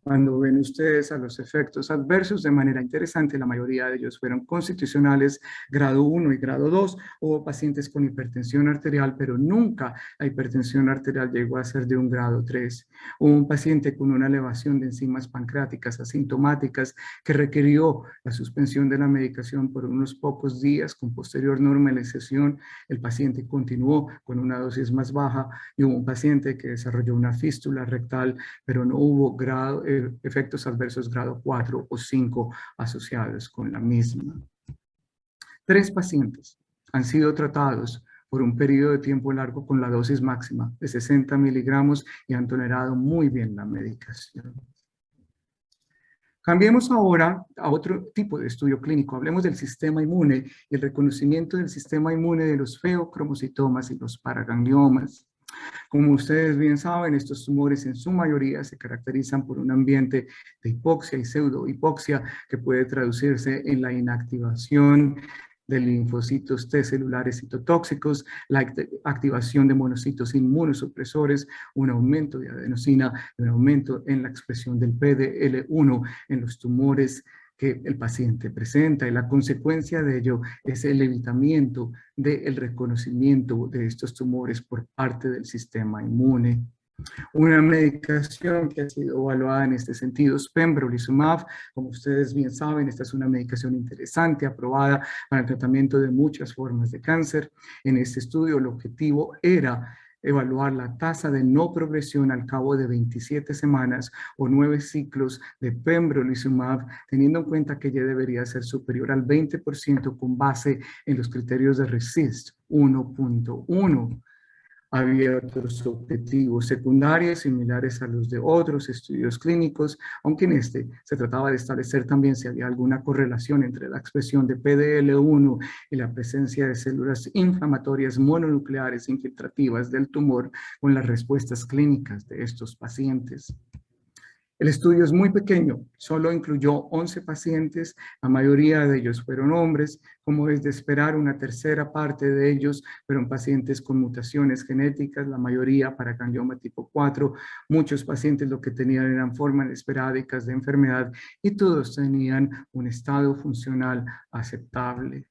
Cuando ven ustedes a los efectos adversos, de manera interesante, la mayoría de ellos fueron constitucionales, grado 1 y grado 2. Hubo pacientes con hipertensión arterial, pero nunca la hipertensión arterial llegó a ser de un grado 3. Hubo un paciente con una elevación de enzimas pancreáticas asintomáticas que requirió la suspensión de la medicación por unos pocos días. Con posterior normalización, el paciente continuó con una dosis más baja, y hubo un paciente que desarrolló una fístula rectal, pero no hubo efectos adversos grado 4 o 5 asociados con la misma. 3 pacientes han sido tratados por un periodo de tiempo largo con la dosis máxima de 60 miligramos y han tolerado muy bien la medicación. Cambiemos ahora a otro tipo de estudio clínico. Hablemos del sistema inmune y el reconocimiento del sistema inmune de los feocromocitomas y los paragangliomas. Como ustedes bien saben, estos tumores en su mayoría se caracterizan por un ambiente de hipoxia y pseudohipoxia que puede traducirse en la inactivación de linfocitos T celulares citotóxicos, la activación de monocitos inmunosupresores, un aumento de adenosina y un aumento en la expresión del PDL1 en los tumores que el paciente presenta, y la consecuencia de ello es el evitamiento del reconocimiento de estos tumores por parte del sistema inmune. Una medicación que ha sido evaluada en este sentido es pembrolizumab. Como ustedes bien saben, esta es una medicación interesante, aprobada para el tratamiento de muchas formas de cáncer. En este estudio el objetivo era evaluar la tasa de no progresión al cabo de 27 semanas o 9 ciclos de pembrolizumab, teniendo en cuenta que ya debería ser superior al 20% con base en los criterios de RECIST 1.1. Había otros objetivos secundarios similares a los de otros estudios clínicos, aunque en este se trataba de establecer también si había alguna correlación entre la expresión de PDL1 y la presencia de células inflamatorias mononucleares infiltrativas del tumor con las respuestas clínicas de estos pacientes. El estudio es muy pequeño, solo incluyó 11 pacientes, la mayoría de ellos fueron hombres, como es de esperar. Una tercera parte de ellos fueron pacientes con mutaciones genéticas, la mayoría paraganglioma tipo 4, muchos pacientes lo que tenían eran formas esporádicas de enfermedad y todos tenían un estado funcional aceptable.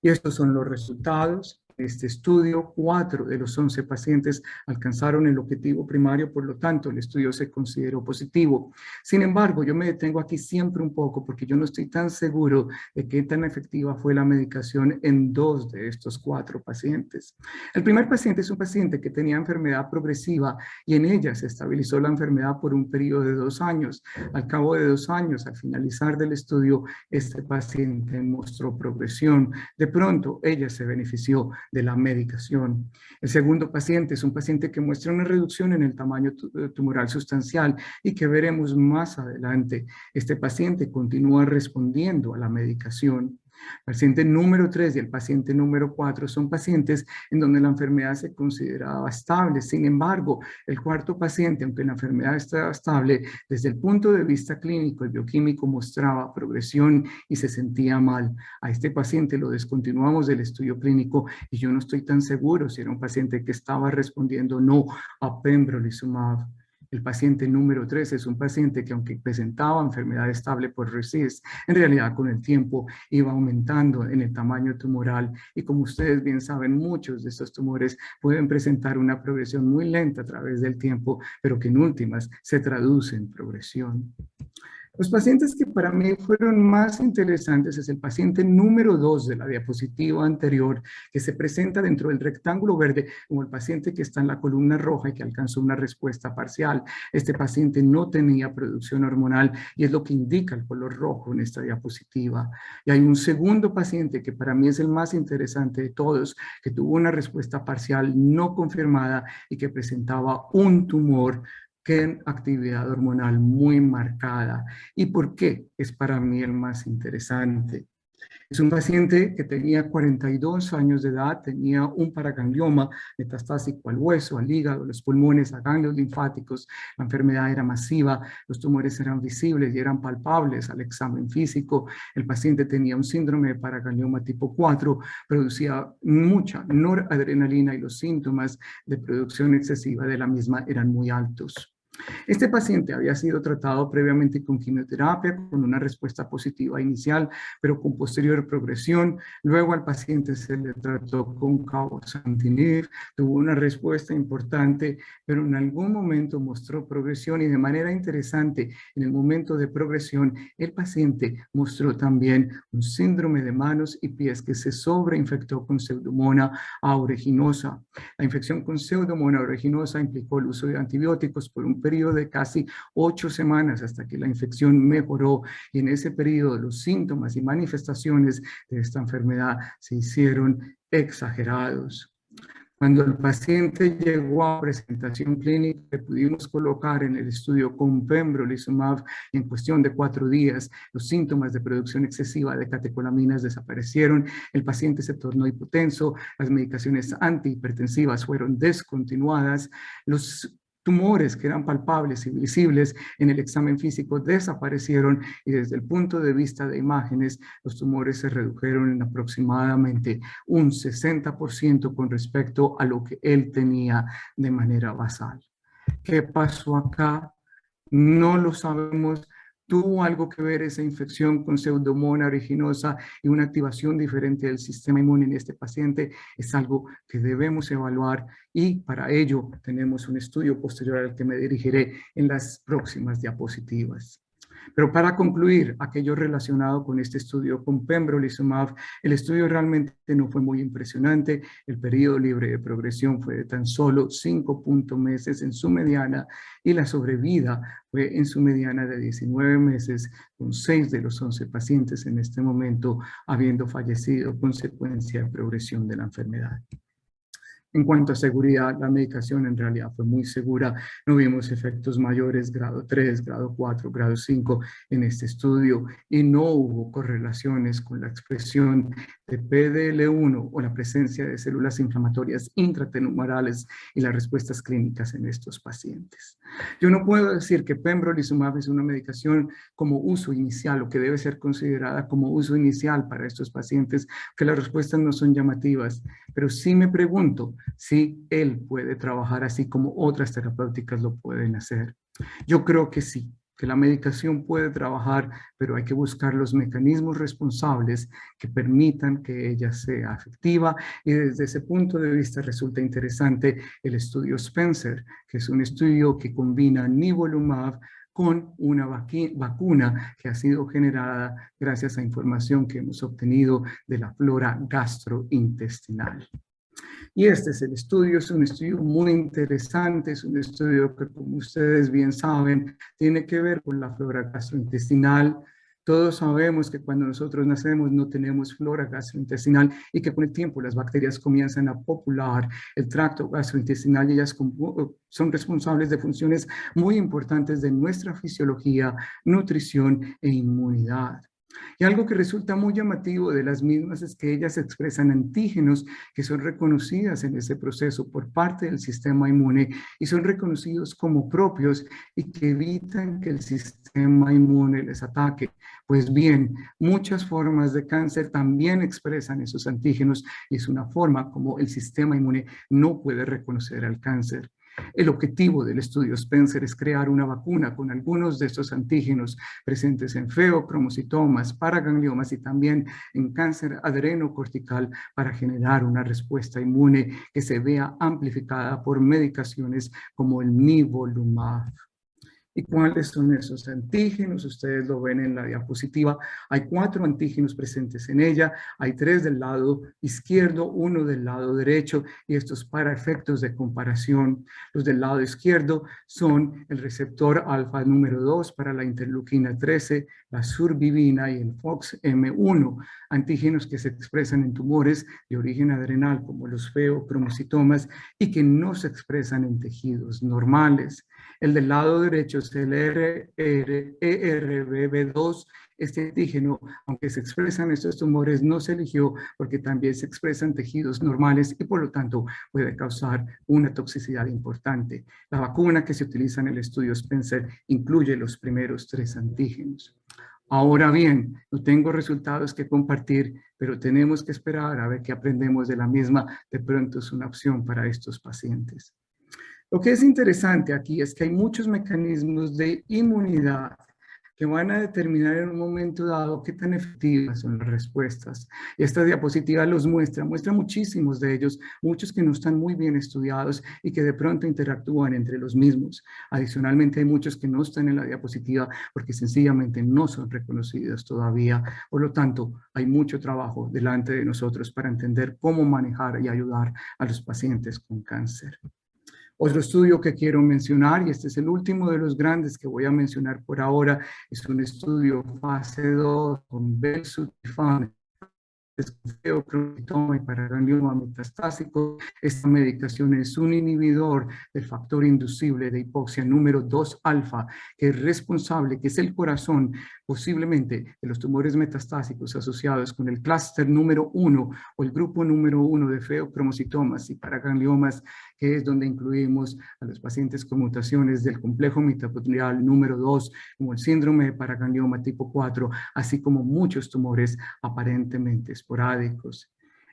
Y estos son los resultados. En este estudio, 4 de los 11 pacientes alcanzaron el objetivo primario, por lo tanto, el estudio se consideró positivo. Sin embargo, yo me detengo aquí siempre un poco porque yo no estoy tan seguro de qué tan efectiva fue la medicación en 2 de estos 4 pacientes. El primer paciente es un paciente que tenía enfermedad progresiva y en ella se estabilizó la enfermedad por un periodo de 2 años. Al cabo de 2 años, al finalizar del estudio, este paciente mostró progresión. De pronto, ella se benefició de la medicación. El segundo paciente es un paciente que muestra una reducción en el tamaño tumoral sustancial y que veremos más adelante. Este paciente continúa respondiendo a la medicación. El paciente número 3 y el paciente número 4 son pacientes en donde la enfermedad se consideraba estable. Sin embargo, el cuarto paciente, aunque la enfermedad estaba estable, desde el punto de vista clínico, el bioquímico mostraba progresión y se sentía mal. A este paciente lo descontinuamos del estudio clínico y yo no estoy tan seguro si era un paciente que estaba respondiendo o no a pembrolizumab. El paciente número 3 es un paciente que, aunque presentaba enfermedad estable por RECIST, en realidad con el tiempo iba aumentando en el tamaño tumoral y, como ustedes bien saben, muchos de estos tumores pueden presentar una progresión muy lenta a través del tiempo, pero que en últimas se traduce en progresión. Los pacientes que para mí fueron más interesantes es el paciente número 2 de la diapositiva anterior, que se presenta dentro del rectángulo verde como el paciente que está en la columna roja y que alcanzó una respuesta parcial. Este paciente no tenía producción hormonal y es lo que indica el color rojo en esta diapositiva. Y hay un segundo paciente que para mí es el más interesante de todos, que tuvo una respuesta parcial no confirmada y que presentaba un tumor con actividad hormonal muy marcada. ¿Y por qué es para mí el más interesante? Es un paciente que tenía 42 años de edad, tenía un paraganglioma metastásico al hueso, al hígado, los pulmones, a ganglios linfáticos. La enfermedad era masiva, los tumores eran visibles y eran palpables al examen físico. El paciente tenía un síndrome de paraganglioma tipo 4, producía mucha noradrenalina y los síntomas de producción excesiva de la misma eran muy altos. Este paciente había sido tratado previamente con quimioterapia, con una respuesta positiva inicial, pero con posterior progresión. Luego al paciente se le trató con cabozantinib, tuvo una respuesta importante, pero en algún momento mostró progresión y de manera interesante, en el momento de progresión, el paciente mostró también un síndrome de manos y pies que se sobreinfectó con Pseudomonas aeruginosa. La infección con Pseudomonas aeruginosa implicó el uso de antibióticos por un periodo de casi 8 semanas hasta que la infección mejoró, y en ese periodo los síntomas y manifestaciones de esta enfermedad se hicieron exagerados. Cuando el paciente llegó a presentación clínica, le pudimos colocar en el estudio con pembrolizumab, en cuestión de 4 días, los síntomas de producción excesiva de catecolaminas desaparecieron, el paciente se tornó hipotenso, las medicaciones antihipertensivas fueron descontinuadas, los tumores que eran palpables y visibles en el examen físico desaparecieron y desde el punto de vista de imágenes, los tumores se redujeron en aproximadamente un 60% con respecto a lo que él tenía de manera basal. ¿Qué pasó acá? No lo sabemos. ¿Tuvo algo que ver esa infección con Pseudomonas aeruginosa y una activación diferente del sistema inmune en este paciente? Es algo que debemos evaluar y para ello tenemos un estudio posterior al que me dirigiré en las próximas diapositivas. Pero para concluir, aquello relacionado con este estudio con pembrolizumab, el estudio realmente no fue muy impresionante. El periodo libre de progresión fue de tan solo 5 meses en su mediana y la sobrevida fue en su mediana de 19 meses, con 6 de los 11 pacientes en este momento habiendo fallecido consecuencia de progresión de la enfermedad. En cuanto a seguridad, la medicación en realidad fue muy segura. No vimos efectos mayores, grado 3, grado 4, grado 5 en este estudio y no hubo correlaciones con la expresión de PDL1 o la presencia de células inflamatorias intratumorales y las respuestas clínicas en estos pacientes. Yo no puedo decir que pembrolizumab es una medicación como uso inicial o que debe ser considerada como uso inicial para estos pacientes, que las respuestas no son llamativas, pero sí me pregunto si él puede trabajar así como otras terapéuticas lo pueden hacer. Yo creo que sí, que la medicación puede trabajar, pero hay que buscar los mecanismos responsables que permitan que ella sea efectiva, y desde ese punto de vista resulta interesante el estudio Spencer, que es un estudio que combina nivolumab con una vacuna que ha sido generada gracias a información que hemos obtenido de la flora gastrointestinal. Y este es el estudio, es un estudio muy interesante, es un estudio que, como ustedes bien saben, tiene que ver con la flora gastrointestinal. Todos sabemos que cuando nosotros nacemos no tenemos flora gastrointestinal y que con el tiempo las bacterias comienzan a popular el tracto gastrointestinal y ellas son responsables de funciones muy importantes de nuestra fisiología, nutrición e inmunidad. Y algo que resulta muy llamativo de las mismas es que ellas expresan antígenos que son reconocidas en ese proceso por parte del sistema inmune y son reconocidos como propios y que evitan que el sistema inmune les ataque. Pues bien, muchas formas de cáncer también expresan esos antígenos y es una forma como el sistema inmune no puede reconocer al cáncer. El objetivo del estudio Spencer es crear una vacuna con algunos de estos antígenos presentes en feocromocitomas, paragangliomas y también en cáncer adrenocortical para generar una respuesta inmune que se vea amplificada por medicaciones como el nivolumab. ¿Y cuáles son esos antígenos? Ustedes lo ven en la diapositiva. Hay 4 antígenos presentes en ella. Hay 3 del lado izquierdo, 1 del lado derecho, y estos para efectos de comparación. Los del lado izquierdo son el receptor alfa número 2 para la interleuquina 13, la surbivina y el FOXM1, antígenos que se expresan en tumores de origen adrenal como los feocromocitomas y que no se expresan en tejidos normales. El del lado derecho es el ERBB2. Este antígeno, aunque se expresan estos tumores, no se eligió porque también se expresan tejidos normales y por lo tanto puede causar una toxicidad importante. La vacuna que se utiliza en el estudio Spencer incluye los primeros 3 antígenos. Ahora bien, no tengo resultados que compartir, pero tenemos que esperar a ver qué aprendemos de la misma. De pronto es una opción para estos pacientes. Lo que es interesante aquí es que hay muchos mecanismos de inmunidad que van a determinar en un momento dado qué tan efectivas son las respuestas. Y esta diapositiva los muestra muchísimos de ellos, muchos que no están muy bien estudiados y que de pronto interactúan entre los mismos. Adicionalmente hay muchos que no están en la diapositiva porque sencillamente no son reconocidos todavía. Por lo tanto, hay mucho trabajo delante de nosotros para entender cómo manejar y ayudar a los pacientes con cáncer. Otro estudio que quiero mencionar, y este es el último de los grandes que voy a mencionar por ahora, es un estudio fase 2 con belzutifan, y para ganglioma metastásico. Esta medicación es un inhibidor del factor inducible de hipoxia número 2 alfa, que es responsable, que es el corazón posiblemente de los tumores metastásicos asociados con el clúster número 1 o el grupo número 1 de feocromocitomas y paragangliomas, que es donde incluimos a los pacientes con mutaciones del complejo mitocondrial número 2, como el síndrome de paraganglioma tipo 4, así como muchos tumores aparentemente esporádicos.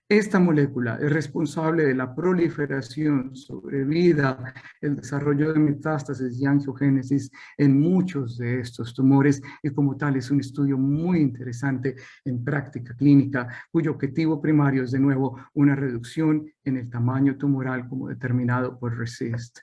Esta molécula es responsable de la proliferación, sobrevida, el desarrollo de metástasis y angiogénesis en muchos de estos tumores y como tal es un estudio muy interesante en práctica clínica cuyo objetivo primario es de nuevo una reducción en el tamaño tumoral como determinado por RECIST.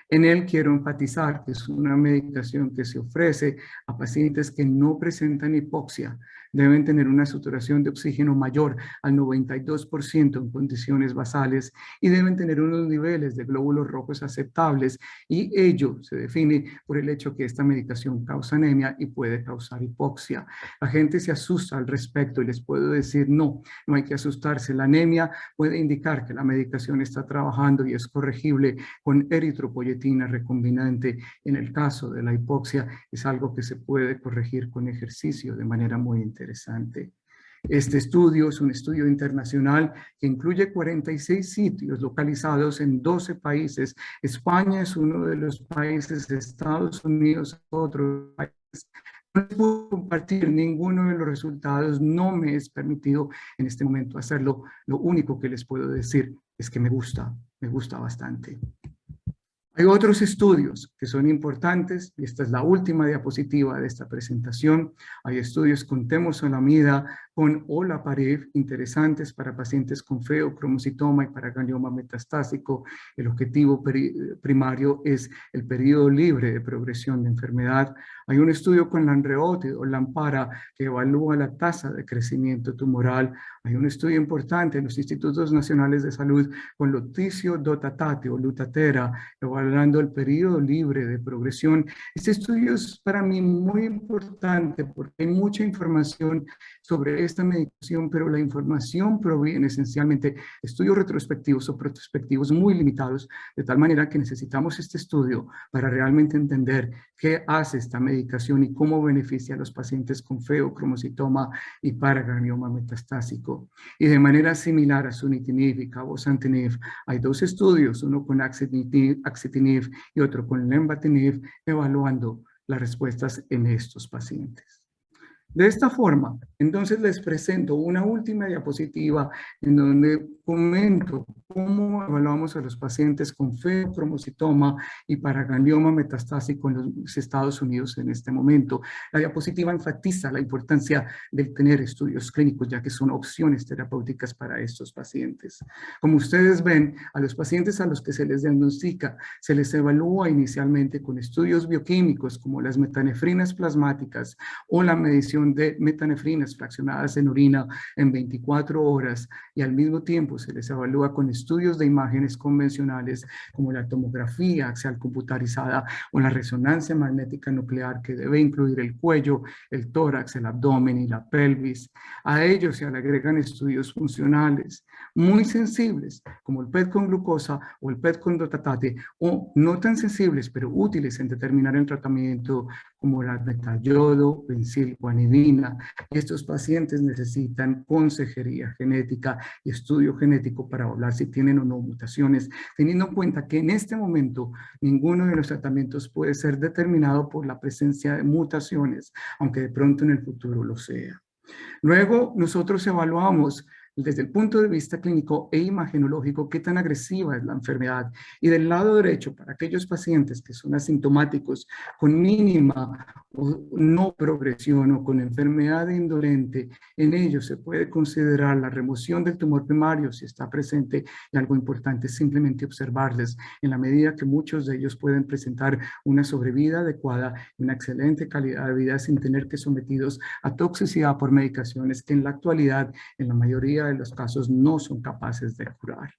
En él quiero enfatizar que es una medicación que se ofrece a pacientes que no presentan hipoxia. Deben tener una saturación de oxígeno mayor al 92% en condiciones basales y deben tener unos niveles de glóbulos rojos aceptables y ello se define por el hecho que esta medicación causa anemia y puede causar hipoxia. La gente se asusta al respecto y les puedo decir no hay que asustarse. La anemia puede indicar que la medicación está trabajando y es corregible con eritropoyetina recombinante. En el caso de la hipoxia es algo que se puede corregir con ejercicio de manera muy interesante. Este estudio es un estudio internacional que incluye 46 sitios localizados en 12 países. España es uno de los países, Estados Unidos otro país. No puedo compartir ninguno de los resultados, no me es permitido en este momento hacerlo. Lo único que les puedo decir es que me gusta bastante. Hay otros estudios que son importantes, y esta es la última diapositiva de esta presentación. Hay estudios con temozolomida, con olaparib, interesantes para pacientes con feocromocitoma y para ganglioma metastásico. El objetivo primario es el periodo libre de progresión de enfermedad. Hay un estudio con lanreotid o lampara que evalúa la tasa de crecimiento tumoral. Hay un estudio importante en los Institutos Nacionales de Salud con luticio dotatate o lutatera, evaluando el periodo libre de progresión. Este estudio es para mí muy importante porque hay mucha información sobre esta medicación, pero la información proviene esencialmente de estudios retrospectivos o prospectivos muy limitados, de tal manera que necesitamos este estudio para realmente entender qué hace esta medicación y cómo beneficia a los pacientes con feocromocitoma y paraganglioma metastásico. Y de manera similar a sunitinib y cabozantinib, hay 2 estudios, uno con axitinib y otro con lenvatinib, evaluando las respuestas en estos pacientes. De esta forma, entonces les presento una última diapositiva en donde comento cómo evaluamos a los pacientes con feocromocitoma y paraganglioma metastásico en los Estados Unidos en este momento. La diapositiva enfatiza la importancia de tener estudios clínicos, ya que son opciones terapéuticas para estos pacientes. Como ustedes ven, a los pacientes a los que se les diagnostica, se les evalúa inicialmente con estudios bioquímicos como las metanefrinas plasmáticas o la medición detección de metanefrinas fraccionadas en orina en 24 horas y al mismo tiempo se les evalúa con estudios de imágenes convencionales como la tomografía axial computarizada o la resonancia magnética nuclear que debe incluir el cuello, el tórax, el abdomen y la pelvis. A ellos se le agregan estudios funcionales muy sensibles como el PET con glucosa o el PET con dotatate o no tan sensibles pero útiles en determinar el tratamiento como la betayodo, benzilguanidina. Estos pacientes necesitan consejería genética y estudio genético para hablar si tienen o no mutaciones, teniendo en cuenta que en este momento ninguno de los tratamientos puede ser determinado por la presencia de mutaciones, aunque de pronto en el futuro lo sea. Luego, nosotros evaluamos desde el punto de vista clínico e imagenológico qué tan agresiva es la enfermedad. Y del lado derecho, para aquellos pacientes que son asintomáticos con mínima o no progresión o con enfermedad indolente, en ellos se puede considerar la remoción del tumor primario si está presente, y algo importante es simplemente observarles en la medida que muchos de ellos pueden presentar una sobrevida adecuada y una excelente calidad de vida sin tener que sometidos a toxicidad por medicaciones que en la actualidad en la mayoría de los casos no son capaces de curar.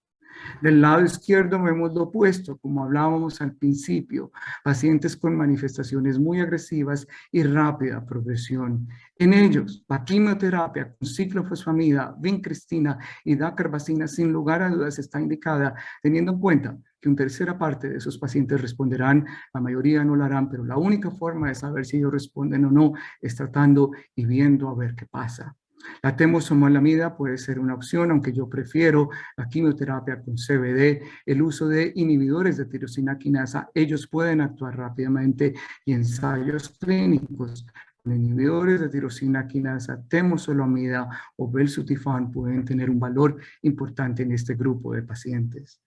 Del lado izquierdo vemos lo opuesto, como hablábamos al principio, pacientes con manifestaciones muy agresivas y rápida progresión. En ellos, la quimioterapia con ciclofosfamida, vincristina y dacarbazina sin lugar a dudas está indicada, teniendo en cuenta que una tercera parte de esos pacientes responderán, la mayoría no lo harán, pero la única forma de saber si ellos responden o no es tratando y viendo a ver qué pasa. La temozolomida puede ser una opción, aunque yo prefiero la quimioterapia con CBD, el uso de inhibidores de tirosina quinasa. Ellos pueden actuar rápidamente y ensayos clínicos con inhibidores de tirosina quinasa, temozolomida o belzutifan pueden tener un valor importante en este grupo de pacientes.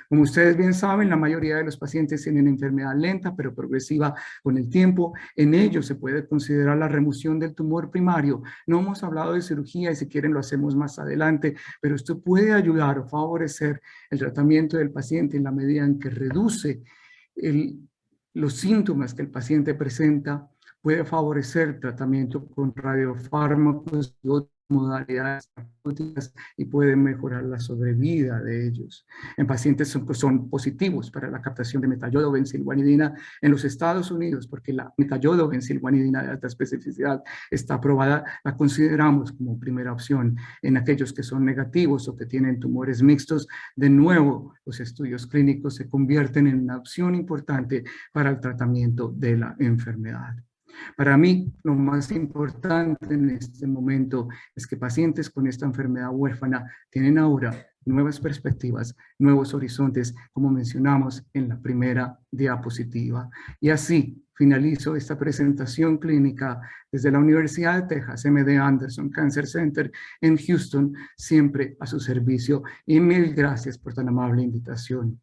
Como ustedes bien saben, la mayoría de los pacientes tienen enfermedad lenta pero progresiva con el tiempo. En ellos se puede considerar la remoción del tumor primario. No hemos hablado de cirugía y si quieren lo hacemos más adelante, pero esto puede ayudar o favorecer el tratamiento del paciente en la medida en que reduce los síntomas que el paciente presenta, puede favorecer el tratamiento con radiofármacos y otras modalidades terapéuticas y puede mejorar la sobrevida de ellos. En pacientes que son positivos para la captación de metayodo-benzilguanidina en los Estados Unidos, porque la metayodo-benzilguanidina de alta especificidad está aprobada, la consideramos como primera opción. En aquellos que son negativos o que tienen tumores mixtos, de nuevo, los estudios clínicos se convierten en una opción importante para el tratamiento de la enfermedad. Para mí, lo más importante en este momento es que pacientes con esta enfermedad huérfana tienen ahora nuevas perspectivas, nuevos horizontes, como mencionamos en la primera diapositiva. Y así finalizo esta presentación clínica desde la Universidad de Texas, MD Anderson Cancer Center en Houston, siempre a su servicio. Y mil gracias por tan amable invitación.